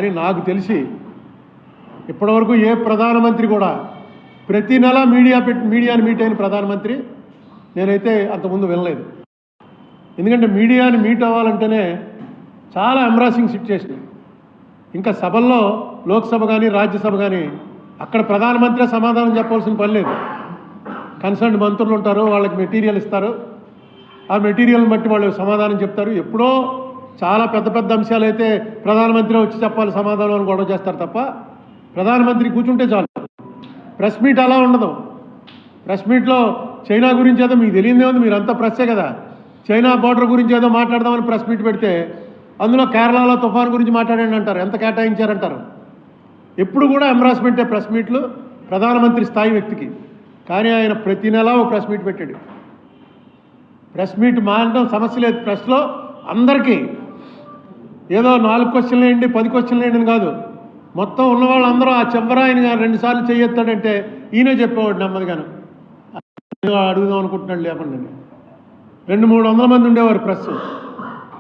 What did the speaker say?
అని నాకు తెలిసి ఇప్పటివరకు ఏ ప్రధానమంత్రి కూడా ప్రతి నెల మీడియాని మీట్ అయిన ప్రధానమంత్రి నేనైతే అంతకుముందు వినలేదు. ఎందుకంటే మీడియాని మీట్ అవ్వాలంటేనే చాలా ఎంబ్రాసింగ్ సిచ్యుయేషన్. ఇంకా సభల్లో లోక్సభ కానీ రాజ్యసభ కానీ అక్కడ ప్రధానమంత్రి సమాధానం చెప్పాల్సిన పని లేదు. కన్సర్న్ మంత్రులు ఉంటారు, వాళ్ళకి మెటీరియల్ ఇస్తారు, ఆ మెటీరియల్ని బట్టి వాళ్ళు సమాధానం చెప్తారు. ఎప్పుడో చాలా పెద్ద పెద్ద అంశాలు అయితే ప్రధానమంత్రి వచ్చి చెప్పాలి సమాధానం అని గొడవ చేస్తారు తప్ప ప్రధానమంత్రి కూర్చుంటే చాలు. ప్రెస్ మీట్ అలా ఉండదు. ప్రెస్ మీట్లో చైనా గురించి ఏదో మీకు తెలియదే ఉంది, మీరంతా ప్రెస్సే కదా. చైనా బోర్డర్ గురించి ఏదో మాట్లాడదామని ప్రెస్ మీట్ పెడితే అందులో కేరళలో తుఫాన్ గురించి మాట్లాడండి అంటారు, ఎంత కేటాయించారంటారు. ఎప్పుడు కూడా ఎంబ్రాస్మెంటే ప్రెస్ మీట్లు ప్రధానమంత్రి స్థాయి వ్యక్తికి. కానీ ఆయన ప్రతి నెల ఒక ప్రెస్ మీట్ పెట్టాడు. ప్రెస్ మీట్ మానడం సమస్య లేదు. ప్రెస్లో అందరికీ ఏదో 4 క్వశ్చన్లు వేయండి 10 క్వశ్చన్లు వేయండి అని కాదు, మొత్తం ఉన్న వాళ్ళందరూ ఆ చివర ఆయన 2 సార్లు చెయ్యొత్తాడంటే ఈయనే చెప్పేవాడు నెమ్మదిగాను. అడుగుదాం అనుకుంటున్నాడు లేకుండా 200-300 మంది ఉండేవారు ప్రెస్.